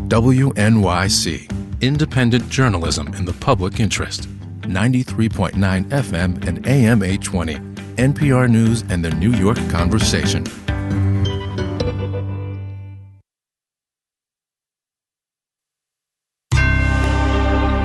WNYC, independent journalism in the public interest. 93.9 FM and AM 820. NPR News and the New York Conversation.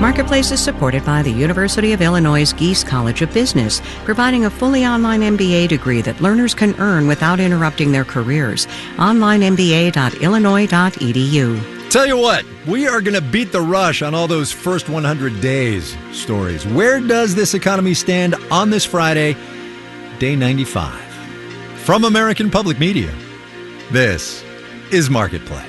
Marketplace is supported by the University of Illinois Geese College of Business, providing a fully online MBA degree that learners can earn without interrupting their careers. onlinemba.illinois.edu. Tell you what, we are going to beat the rush on all those first 100 days stories. Where does this economy stand on this Friday, day 95? From American Public Media, this is Marketplace.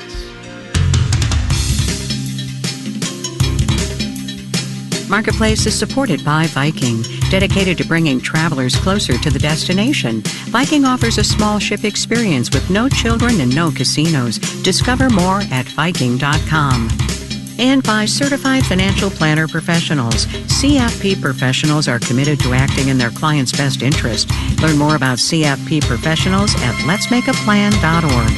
Marketplace is supported by Viking, dedicated to bringing travelers closer to the destination. Viking offers a small ship experience with no children and no casinos. Discover more at Viking.com. And by Certified Financial Planner Professionals. CFP professionals are committed to acting in their client's best interest. Learn more about CFP professionals at letsmakeaplan.org.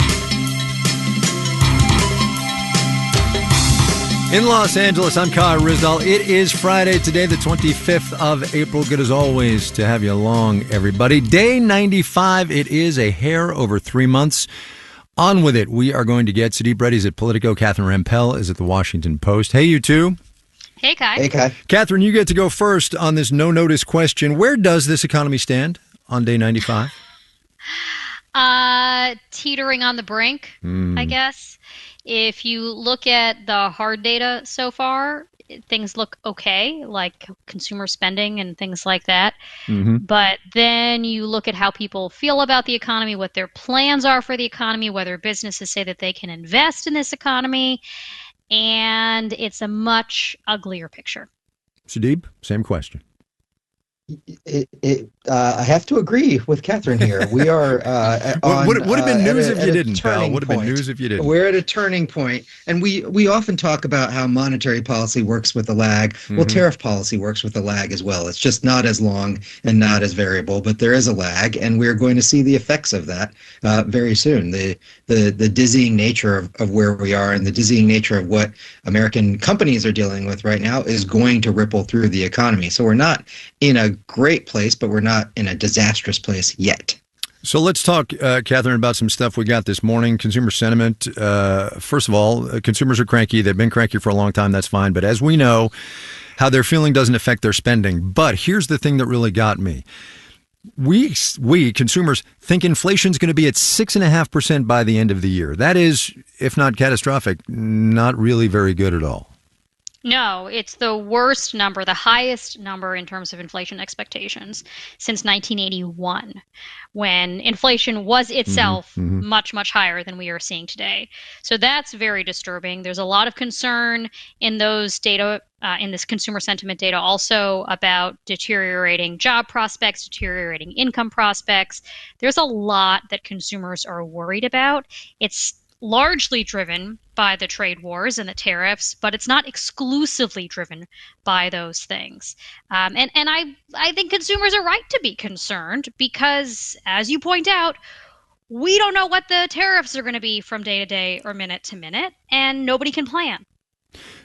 In Los Angeles, I'm Kai Ryssdal. It is Friday today, the 25th of April. Good as always to have you along, everybody. Day 95. It is a hair over 3 months. On with it. We are going to get Sudeep Reddy's at Politico. Catherine Rampell is at the Washington Post. Hey, you two. Hey, Kai. Hey, Kai. Catherine, you get to go first on this no-notice question. Where does this economy stand on day 95? Teetering on the brink, I guess. If you look at the hard data so far, things look okay, like consumer spending and things like that. But then you look at how people feel about the economy, what their plans are for the economy, whether businesses say that they can invest in this economy, and it's a much uglier picture. Sudeep, same question. I have to agree with Catherine here. We are would have been news if you didn't, pal. Would have been news if you didn't. We're at a turning point, and we often talk about how monetary policy works with a lag. Well, tariff policy works with a lag as well. It's just not as long and not as variable, but there is a lag, and we're going to see the effects of that very soon. The dizzying nature of where we are and the dizzying nature of what American companies are dealing with right now is going to ripple through the economy. So we're not in a great place, but we're not in a disastrous place yet. So let's talk, Catherine, about some stuff we got this morning. Consumer sentiment. First of all, consumers are cranky. They've been cranky for a long time. That's fine. But as we know, how they're feeling doesn't affect their spending. But here's the thing that really got me. We consumers think inflation's going to be at 6.5% by the end of the year. That is, if not catastrophic, not really very good at all. No, it's the worst number, the highest number in terms of inflation expectations since 1981, when inflation was itself much, much higher than we are seeing today. So that's very disturbing. There's a lot of concern in those data, in this consumer sentiment data also about deteriorating job prospects, deteriorating income prospects. There's a lot that consumers are worried about. It's largely driven by the trade wars and the tariffs, but it's not exclusively driven by those things. And I think consumers are right to be concerned because, as you point out, we don't know what the tariffs are going to be from day to day or minute to minute, and nobody can plan.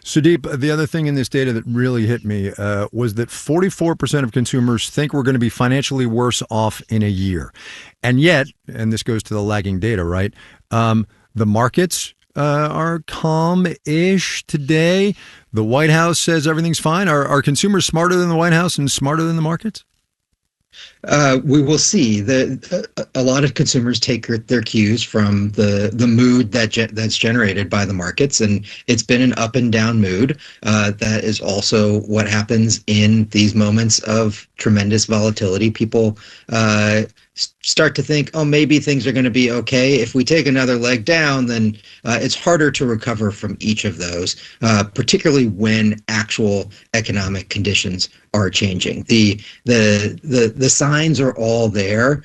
Sudeep, the other thing in this data that really hit me was that 44% of consumers think we're going to be financially worse off in a year. And yet, and this goes to the lagging data, right? The markets are calm-ish today. The White House says everything's fine. Are consumers smarter than the White House and smarter than the markets? We will see. A lot of consumers take their cues from the mood that's generated by the markets, and it's been an up and down mood. That is also what happens in these moments of tremendous volatility. People start to think, oh, maybe things are going to be okay. If we take another leg down, then it's harder to recover from each of those, particularly when actual economic conditions are changing. The signs are all there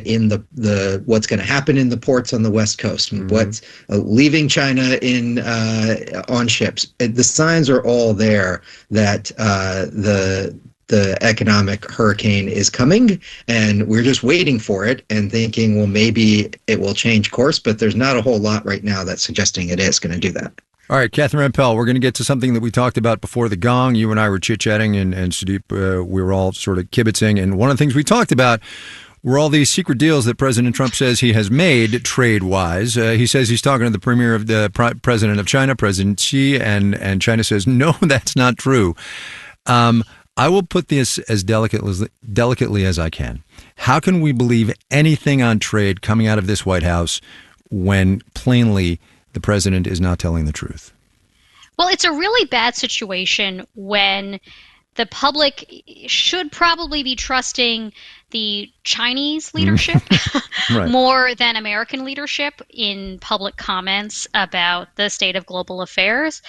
in the what's going to happen in the ports on the West Coast, what's leaving China on ships. The signs are all there that the economic hurricane is coming, and we're just waiting for it and thinking, well, maybe it will change course, but there's not a whole lot right now that's suggesting it is going to do that. All right, Catherine Rampell, we're going to get to something that we talked about before the gong. You and I were chit-chatting, and Sudeep, we were all sort of kibitzing. And one of the things we talked about were all these secret deals that President Trump says he has made trade-wise. He says he's talking to the premier of the president of China, President Xi, and China says, no, that's not true. I will put this as delicately as I can. How can we believe anything on trade coming out of this White House when plainly the president is not telling the truth? Well, it's a really bad situation when the public should probably be trusting the Chinese leadership Right. more than American leadership in public comments about the state of global affairs.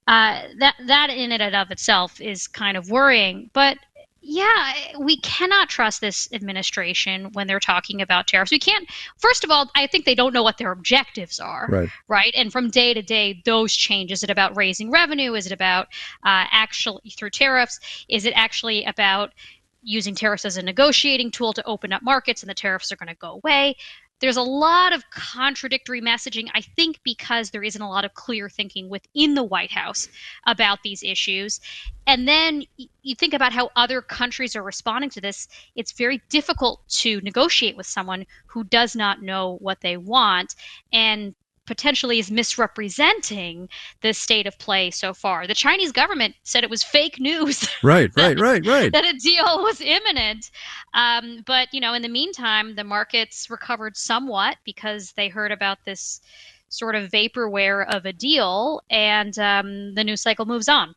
That in and of itself is kind of worrying. But yeah, we cannot trust this administration when they're talking about tariffs. We can't. First of all, I think they don't know what their objectives are, right? And from day to day, those change. Is it about raising revenue? Is it about actually through tariffs? Is it actually about using tariffs as a negotiating tool to open up markets and the tariffs are going to go away? There's a lot of contradictory messaging, I think, because there isn't a lot of clear thinking within the White House about these issues. And then you think about how other countries are responding to this. It's very difficult to negotiate with someone who does not know what they want and potentially is misrepresenting the state of play so far. The Chinese government said it was fake news. Right. That a deal was imminent. But, in the meantime, the markets recovered somewhat because they heard about this sort of vaporware of a deal, and the news cycle moves on.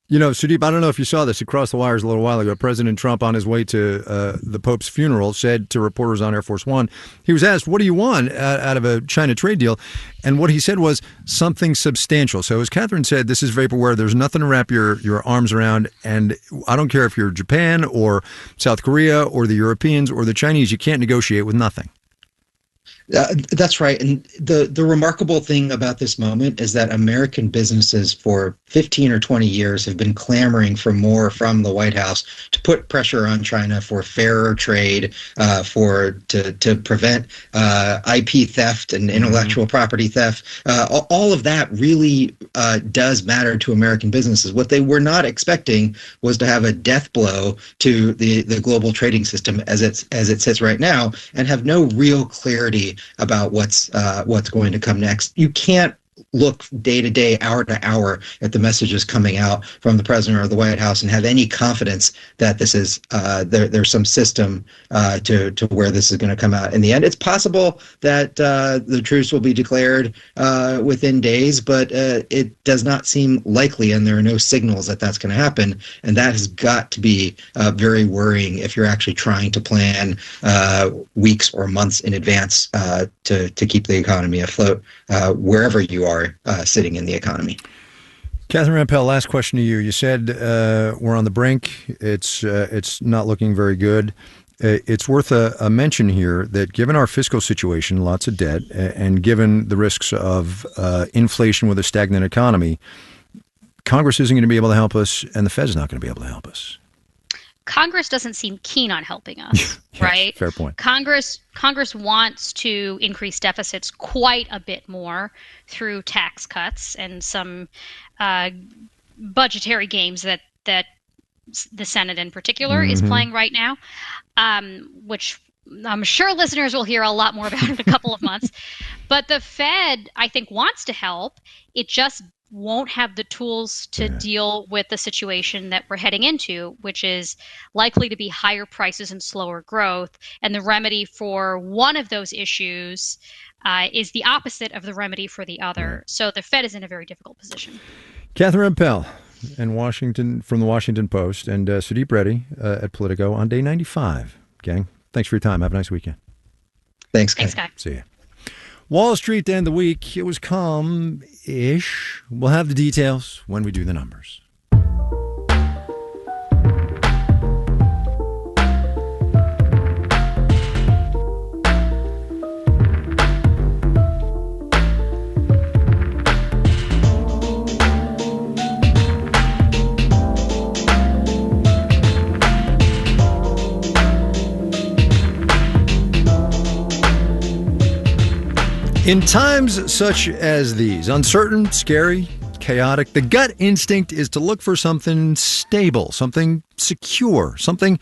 Sudeep, I don't know if you saw this across the wires a little while ago. President Trump, on his way to the Pope's funeral, said to reporters on Air Force One, he was asked, what do you want out of a China trade deal? And what he said was something substantial. So as Catherine said, this is vaporware. There's nothing to wrap your arms around. And I don't care if you're Japan or South Korea or the Europeans or the Chinese, you can't negotiate with nothing. That's right. And the remarkable thing about this moment is that American businesses for 15 or 20 years have been clamoring for more from the White House to put pressure on China for fairer trade, to prevent IP theft and intellectual property theft. All of that really does matter to American businesses. What they were not expecting was to have a death blow to the global trading system as it sits right now and have no real clarity about what's going to come next. You can't look day to day, hour to hour at the messages coming out from the president or the White House and have any confidence that this is there's some system to where this is going to come out. In the end, it's possible that the truce will be declared within days, but it does not seem likely, and there are no signals that that's going to happen. And that has got to be very worrying if you're actually trying to plan weeks or months in advance to keep the economy afloat wherever you are sitting in the economy. Catherine Rampell, last question to you. You said we're on the brink. It's not looking very good. It's worth a mention here that given our fiscal situation, lots of debt, and given the risks of inflation with a stagnant economy, Congress isn't going to be able to help us, and the Fed's not going to be able to help us. Congress doesn't seem keen on helping us, yes, right? Fair point. Congress wants to increase deficits quite a bit more through tax cuts and some budgetary games that the Senate in particular is playing right now, which I'm sure listeners will hear a lot more about in a couple of months. But the Fed, I think, wants to help. It just won't have the tools to deal with the situation that we're heading into, which is likely to be higher prices and slower growth. And the remedy for one of those issues is the opposite of the remedy for the other. So the Fed is in a very difficult position. Catherine Rampell in Washington from the Washington Post, and Sudeep Reddy at Politico on day 95. Gang, thanks for your time. Have a nice weekend. Thanks, Guy. Thanks, Guy. See ya. Wall Street to end the week. It was calm-ish. We'll have the details when we do the numbers. In times such as these, uncertain, scary, chaotic, the gut instinct is to look for something stable, something secure, something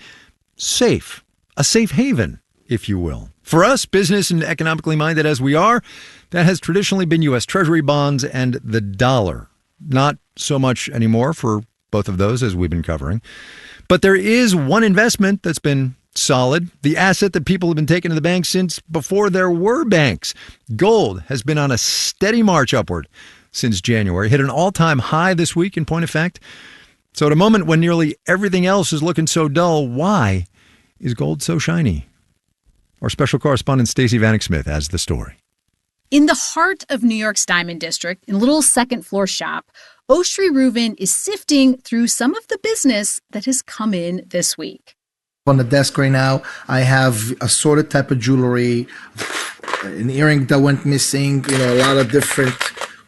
safe, a safe haven, if you will. For us, business and economically minded as we are, that has traditionally been U.S. Treasury bonds and the dollar. Not so much anymore for both of those, as we've been covering. But there is one investment that's been solid, the asset that people have been taking to the bank since before there were banks. Gold has been on a steady march upward since January, hit an all-time high this week, in point of fact. So at a moment when nearly everything else is looking so dull, why is gold so shiny? Our special correspondent Stacey Vanek Smith has the story. In the heart of New York's Diamond District, in a little second-floor shop, Oshri Reuven is sifting through some of the business that has come in this week. On the desk right now, I have assorted type of jewelry, an earring that went missing, a lot of different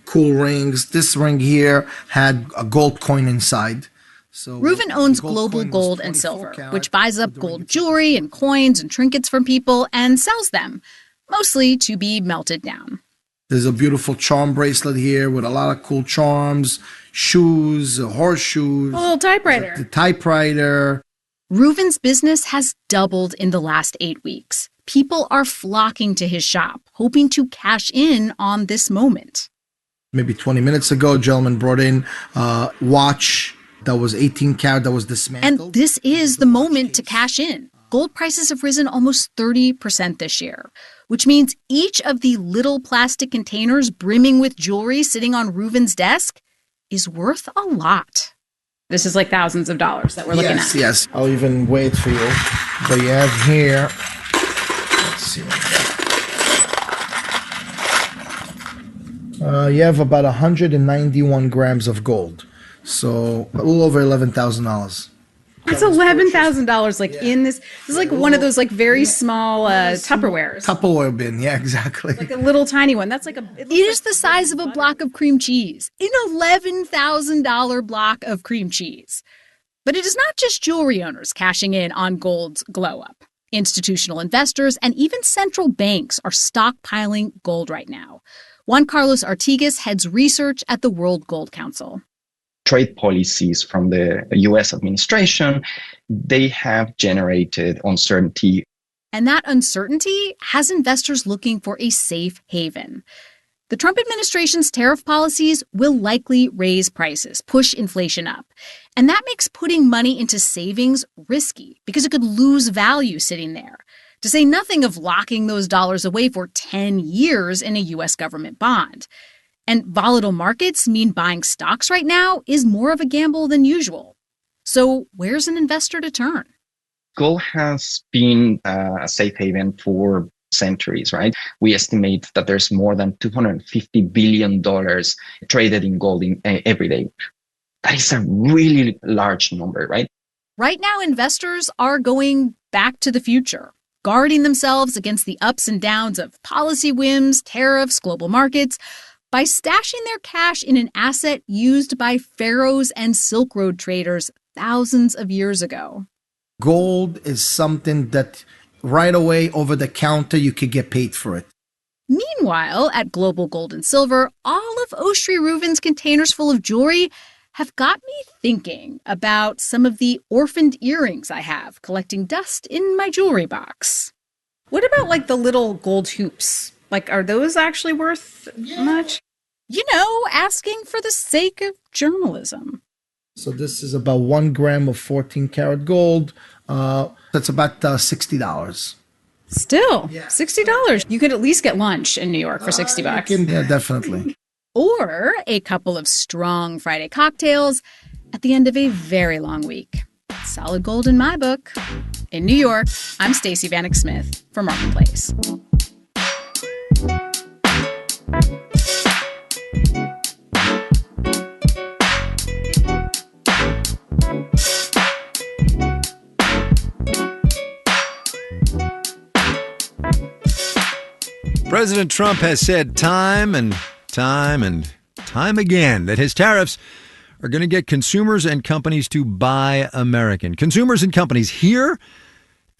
cool rings. This ring here had a gold coin inside. So Reuven owns Global Gold and Silver, which buys up gold jewelry and coins and trinkets from people and sells them, mostly to be melted down. There's a beautiful charm bracelet here with a lot of cool charms, shoes, horseshoes. A little typewriter. The typewriter. Reuven's business has doubled in the last 8 weeks. People are flocking to his shop, hoping to cash in on this moment. Maybe 20 minutes ago, a gentleman brought in a watch that was 18 karat, that was dismantled. And this is the moment to cash in. Gold prices have risen almost 30% this year, which means each of the little plastic containers brimming with jewelry sitting on Reuven's desk is worth a lot. This is like thousands of dollars that we're looking at. Yes. I'll even weigh it for you. But you have here, let's see. You have about 191 grams of gold. So a little over $11,000. It's $11,000 in this. This is like one of those very small Tupperwares. Tupperware bin, yeah, exactly. Like a little tiny one. That's it is the size of a block of cream cheese. An $11,000 block of cream cheese. But it is not just jewelry owners cashing in on gold's glow up. Institutional investors and even central banks are stockpiling gold right now. Juan Carlos Artigas heads research at the World Gold Council. Trade policies from the U.S. administration, they have generated uncertainty. And that uncertainty has investors looking for a safe haven. The Trump administration's tariff policies will likely raise prices, push inflation up. And that makes putting money into savings risky because it could lose value sitting there. To say nothing of locking those dollars away for 10 years in a U.S. government bond. And volatile markets mean buying stocks right now is more of a gamble than usual. So where's an investor to turn? Gold has been a safe haven for centuries, right? We estimate that there's more than $250 billion traded in gold every day. That is a really large number, right? Right now, investors are going back to the future, guarding themselves against the ups and downs of policy whims, tariffs, global markets, by stashing their cash in an asset used by pharaohs and Silk Road traders thousands of years ago. Gold is something that right away over the counter you could get paid for it. Meanwhile, at Global Gold and Silver, all of Oshri Reuven's containers full of jewelry have got me thinking about some of the orphaned earrings I have collecting dust in my jewelry box. What about the little gold hoops? Are those actually worth much? Asking for the sake of journalism. So this is about 1 gram of 14 karat gold. That's about $60. Still, $60. You could at least get lunch in New York for $60. Yeah, definitely. Or a couple of strong Friday cocktails at the end of a very long week. Solid gold in my book. In New York, I'm Stacey Vanek Smith for Marketplace. President Trump has said time and time again that his tariffs are going to get consumers and companies to buy American. Consumers and companies here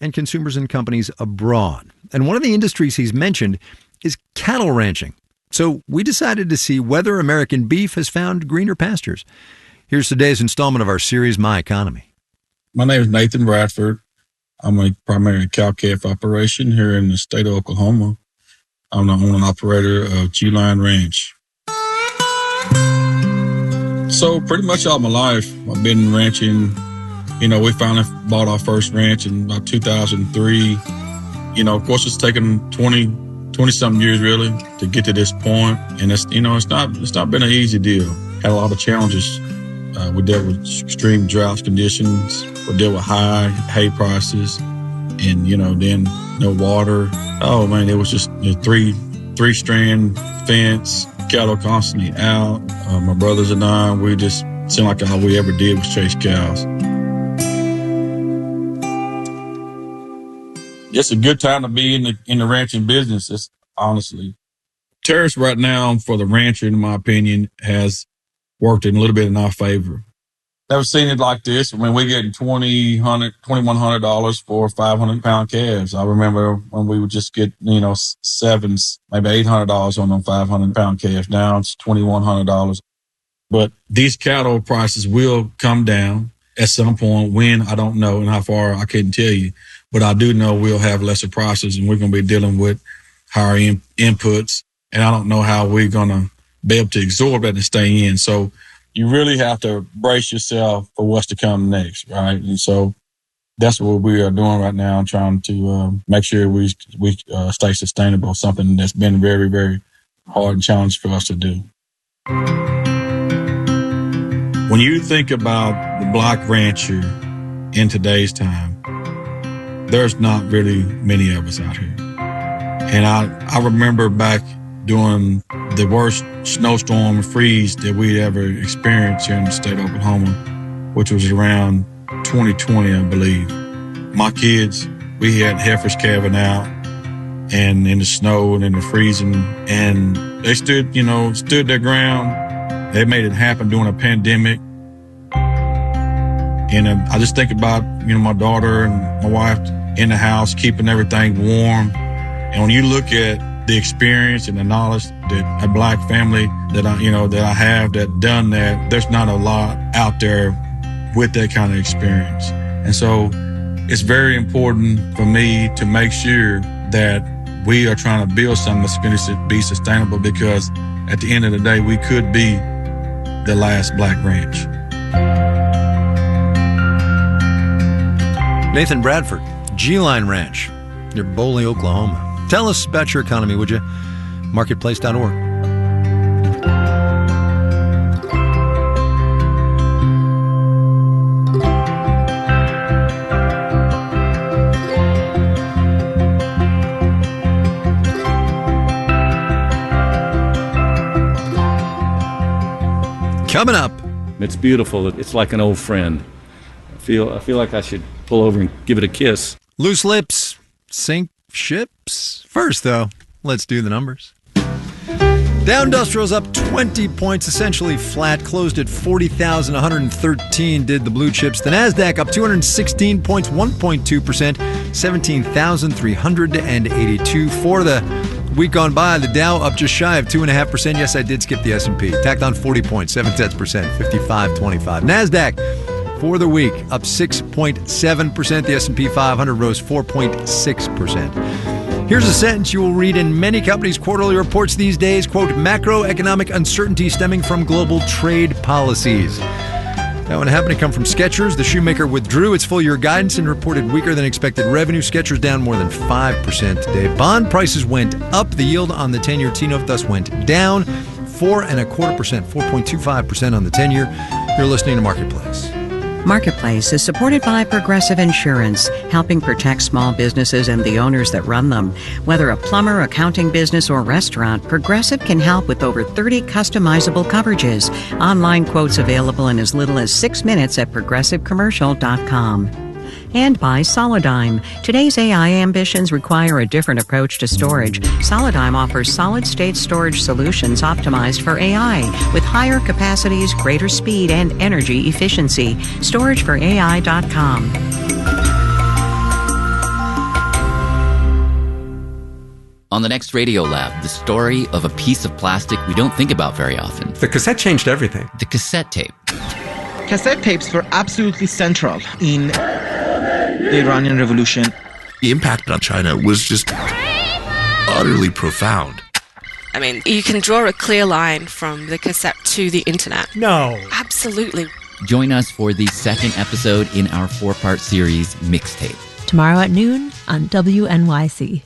and consumers and companies abroad. And one of the industries he's mentioned is cattle ranching. So we decided to see whether American beef has found greener pastures. Here's today's installment of our series, My Economy. My name is Nathan Bradford. I'm a primary cow-calf operation here in the state of Oklahoma. I'm the owner and operator of G-Line Ranch. So pretty much all my life, I've been ranching. We finally bought our first ranch in about 2003. Of course, it's taken 20-something years really to get to this point. And it's not been an easy deal. Had a lot of challenges. We dealt with extreme drought conditions. We dealt with high hay prices and, then no water. Oh man, it was just a three-strand fence, cattle constantly out. My brothers and I, we just seemed like all we ever did was chase cows. It's a good time to be in the ranching business. It's honestly, tariffs right now for the rancher, in my opinion, has worked a little bit in our favor. Never seen it like this. When we're getting $2,100 for 500-pound calves. I remember when we would just get, sevens, maybe $800 on them 500-pound calves. Now it's $2,100. But these cattle prices will come down at some point. When, I don't know, and how far, I couldn't tell you. But I do know we'll have lesser prices, and we're going to be dealing with higher inputs. And I don't know how we're going to be able to absorb that and stay in. So you really have to brace yourself for what's to come next, right? And so that's what we are doing right now, trying to make sure we stay sustainable, something that's been very, very hard and challenging for us to do. When you think about the Black rancher in today's time, there's not really many of us out here. And I remember back during the worst snowstorm and freeze that we'd ever experienced here in the state of Oklahoma, which was around 2020, I believe. My kids, we had heifers calving out and in the snow and in the freezing, and they stood their ground. They made it happen during a pandemic. And I just think about, my daughter and my wife in the house, keeping everything warm. And when you look at the experience and the knowledge that a Black family that I have that done that, there's not a lot out there with that kind of experience. And so it's very important for me to make sure that we are trying to build something that's going to be sustainable, because at the end of the day, we could be the last Black ranch. Nathan Bradford, G-Line Ranch, near Boley, Oklahoma. Tell us about your economy, would you? Marketplace.org. Coming up. It's beautiful. It's like an old friend. I feel like I should pull over and give it a kiss. Loose lips sink ships. First, though, let's do the numbers. Dow Industrial's up 20 points, essentially flat, closed at 40,113, did the blue chips. The NASDAQ up 216 points, 1.2%, 17,382. For the week gone by, the Dow up just shy of 2.5%. Yes, I did skip the S&P. Tacked on 40 points, 0.7%, 55.25. NASDAQ for the week up 6.7%. The S&P 500 rose 4.6%. Here's a sentence you will read in many companies' quarterly reports these days. Quote, macroeconomic uncertainty stemming from global trade policies. That one happened to come from Skechers. The shoemaker withdrew its full-year guidance and reported weaker than expected revenue. Skechers down more than 5% today. Bond prices went up. The yield on the 10-year T-note thus went down 4.25%, 4.25% on the 10-year. You're listening to Marketplace. Marketplace is supported by Progressive Insurance, helping protect small businesses and the owners that run them. Whether a plumber, accounting business, or restaurant, Progressive can help with over 30 customizable coverages. Online quotes available in as little as 6 minutes at progressivecommercial.com. And by Solidigm. Today's AI ambitions require a different approach to storage. Solidigm offers solid-state storage solutions optimized for AI with higher capacities, greater speed, and energy efficiency. StorageForAI.com. On the next Radio Lab, the story of a piece of plastic we don't think about very often. The cassette changed everything. The cassette tape. Cassette tapes were absolutely central in the Iranian Revolution. The impact on China was just utterly profound. I mean, you can draw a clear line from the cassette to the internet. No. Absolutely. Join us for the second episode in our 4-part series, Mixtape. Tomorrow at noon on WNYC.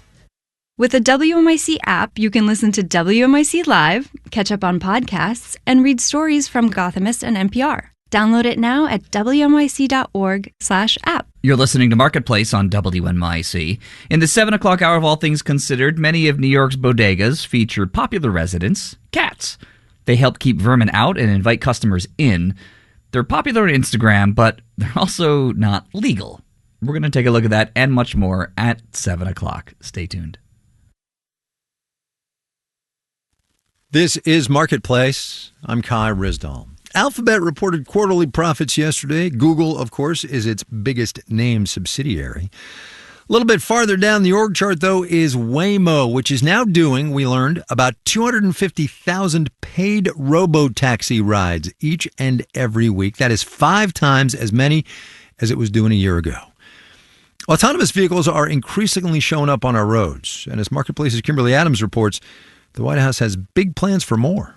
With the WNYC app, you can listen to WNYC Live, catch up on podcasts, and read stories from Gothamist and NPR. Download it now at wnyc.org/app. You're listening to Marketplace on WNYC. In the 7 o'clock hour of All Things Considered, many of New York's bodegas feature popular residents, cats. They help keep vermin out and invite customers in. They're popular on Instagram, but they're also not legal. We're going to take a look at that and much more at 7 o'clock. Stay tuned. This is Marketplace. I'm Kai Ryssdal. Alphabet reported quarterly profits yesterday. Google, of course, is its biggest name subsidiary. A little bit farther down the org chart, though, is Waymo, which is now doing, we learned, about 250,000 paid robo-taxi rides each and every week. That is 5 times as many as it was doing a year ago. Autonomous vehicles are increasingly showing up on our roads. And as Marketplace's Kimberly Adams reports, the White House has big plans for more.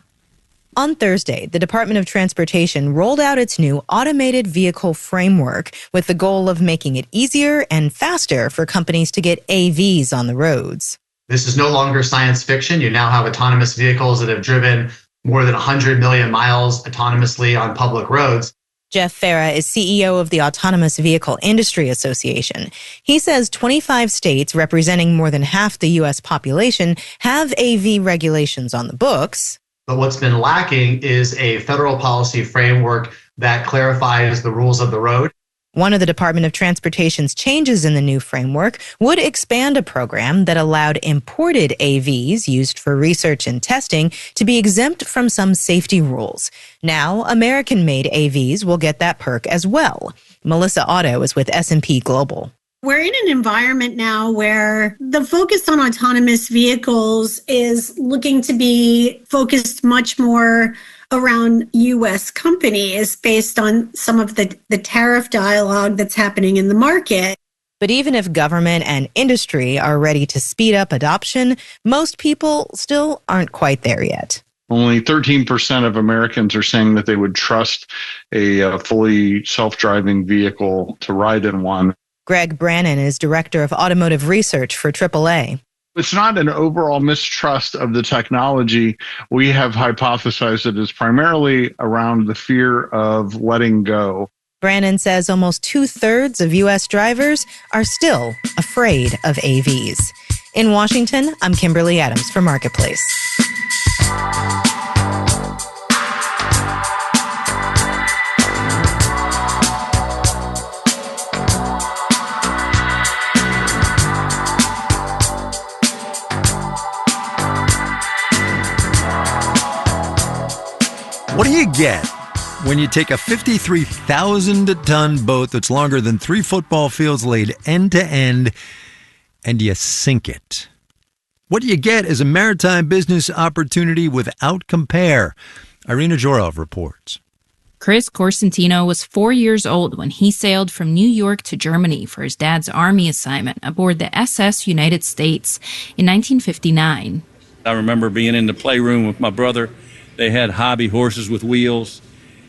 On Thursday, the Department of Transportation rolled out its new automated vehicle framework with the goal of making it easier and faster for companies to get AVs on the roads. This is no longer science fiction. You now have autonomous vehicles that have driven more than 100 million miles autonomously on public roads. Jeff Farah is CEO of the Autonomous Vehicle Industry Association. He says 25 states representing more than half the U.S. population have AV regulations on the books. But what's been lacking is a federal policy framework that clarifies the rules of the road. One of the Department of Transportation's changes in the new framework would expand a program that allowed imported AVs used for research and testing to be exempt from some safety rules. Now, American-made AVs will get that perk as well. Melissa Otto is with S&P Global. We're in an environment now where the focus on autonomous vehicles is looking to be focused much more around U.S. companies based on some of the tariff dialogue that's happening in the market. But even if government and industry are ready to speed up adoption, most people still aren't quite there yet. Only 13% of Americans are saying that they would trust a fully self-driving vehicle to ride in one. Greg Brannon is director of automotive research for AAA. It's not an overall mistrust of the technology. We have hypothesized it is primarily around the fear of letting go. Brannon says almost 2/3 of U.S. drivers are still afraid of AVs. In Washington, I'm Kimberly Adams for Marketplace. What do you get when you take a 53,000-ton boat that's longer than 3 football fields laid end to end and you sink it? What do you get as a maritime business opportunity without compare? Irina Jorov reports. Chris Corsentino was 4 years old when he sailed from New York to Germany for his dad's army assignment aboard the SS United States in 1959. I remember being in the playroom with my brother. They had hobby horses with wheels,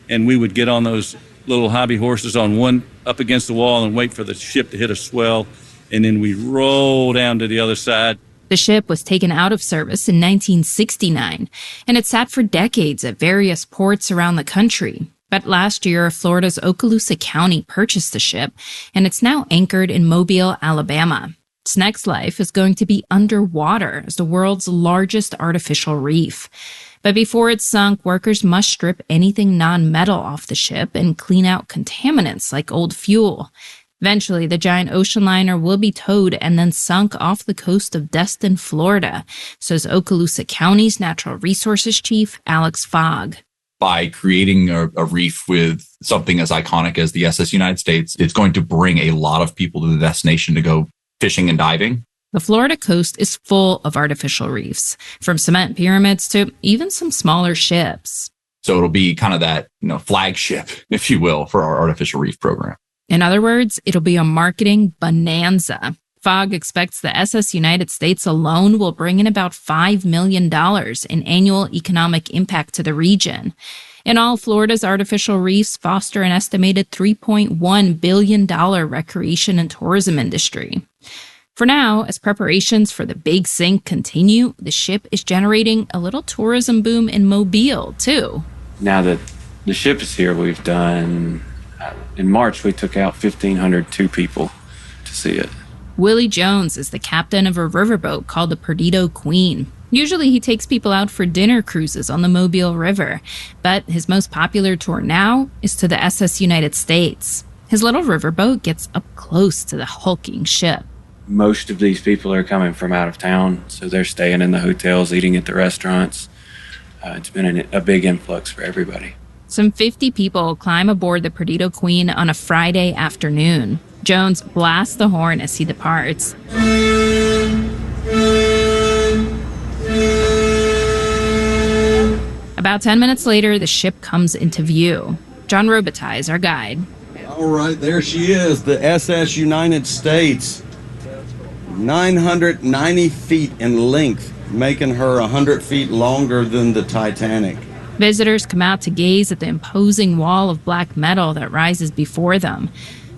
and we would get on those little hobby horses on one up against the wall and wait for the ship to hit a swell, and then we roll down to the other side. The ship was taken out of service in 1969, and it sat for decades at various ports around the country. But last year, Florida's Okaloosa County purchased the ship, and it's now anchored in Mobile, Alabama. Its next life is going to be underwater as the world's largest artificial reef. But before it's sunk, workers must strip anything non-metal off the ship and clean out contaminants like old fuel. Eventually, the giant ocean liner will be towed and then sunk off the coast of Destin, Florida, says Okaloosa County's Natural Resources Chief Alex Fogg. By creating a reef with something as iconic as the SS United States, it's going to bring a lot of people to the destination to go fishing and diving. The Florida coast is full of artificial reefs, from cement pyramids to even some smaller ships. So it'll be kind of that, flagship, if you will, for our artificial reef program. In other words, it'll be a marketing bonanza. Fogg expects the SS United States alone will bring in about $5 million in annual economic impact to the region. In all, Florida's artificial reefs foster an estimated $3.1 billion recreation and tourism industry. For now, as preparations for the Big Sink continue, the ship is generating a little tourism boom in Mobile, too. Now that the ship is here, we've done, in March, we took out 1,502 people to see it. Willie Jones is the captain of a riverboat called the Perdido Queen. Usually he takes people out for dinner cruises on the Mobile River, but his most popular tour now is to the SS United States. His little riverboat gets up close to the hulking ship. Most of these people are coming from out of town, so they're staying in the hotels, eating at the restaurants. It's been a big influx for everybody. Some 50 people climb aboard the Perdido Queen on a Friday afternoon. Jones blasts the horn as he departs. About 10 minutes later, the ship comes into view. John Robitaille is our guide. All right, there she is, the SS United States. 990 feet in length, making her 100 feet longer than the Titanic. Visitors come out to gaze at the imposing wall of black metal that rises before them.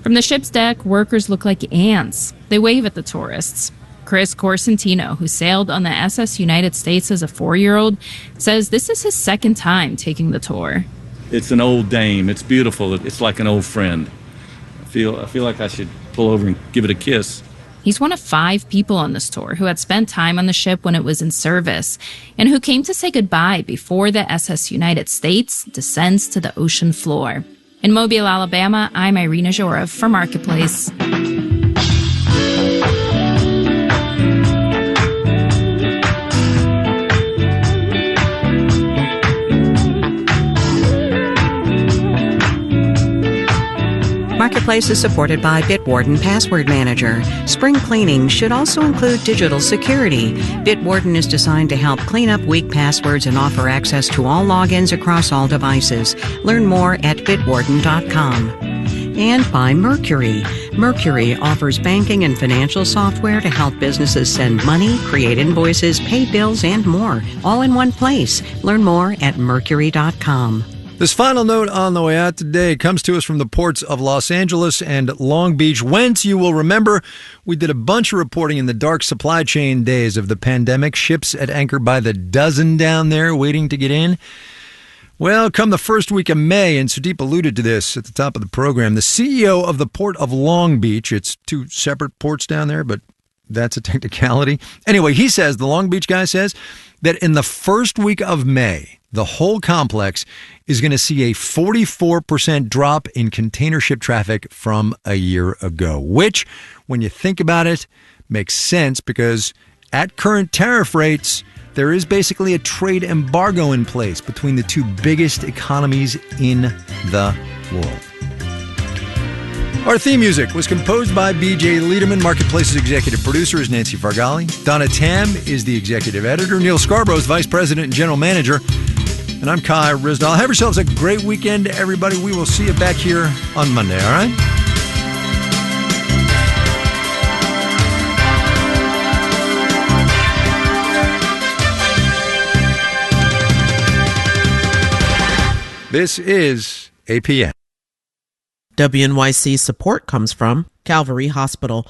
From the ship's deck, workers look like ants. They wave at the tourists. Chris Corsentino, who sailed on the SS United States as a 4-year-old, says this is his second time taking the tour. It's an old dame. It's beautiful. It's like an old friend. I feel like I should pull over and give it a kiss. He's one of 5 people on this tour who had spent time on the ship when it was in service and who came to say goodbye before the SS United States descends to the ocean floor. In Mobile, Alabama, I'm Irina Zhorov for Marketplace. Marketplace is supported by Bitwarden Password Manager. Spring cleaning should also include digital security. Bitwarden is designed to help clean up weak passwords and offer access to all logins across all devices. Learn more at bitwarden.com. And by Mercury. Mercury offers banking and financial software to help businesses send money, create invoices, pay bills, and more, all in one place. Learn more at mercury.com. This final note on the way out today comes to us from the ports of Los Angeles and Long Beach, whence you will remember we did a bunch of reporting in the dark supply chain days of the pandemic, ships at anchor by the dozen down there waiting to get in. Well, come the first week of May, and Sudeep alluded to this at the top of the program, the CEO of the Port of Long Beach, it's 2 separate ports down there, but that's a technicality. Anyway, he says, the Long Beach guy says, that in the first week of May, the whole complex is going to see a 44% drop in container ship traffic from a year ago, which, when you think about it, makes sense because at current tariff rates, there is basically a trade embargo in place between the 2 biggest economies in the world. Our theme music was composed by B.J. Liederman. Marketplace's executive producer is Nancy Fargali. Donna Tam is the executive editor. Neil Scarborough is vice president and general manager. And I'm Kai Ryssdal. Have yourselves a great weekend, everybody. We will see you back here on Monday, all right? This is APN. WNYC support comes from Calvary Hospital,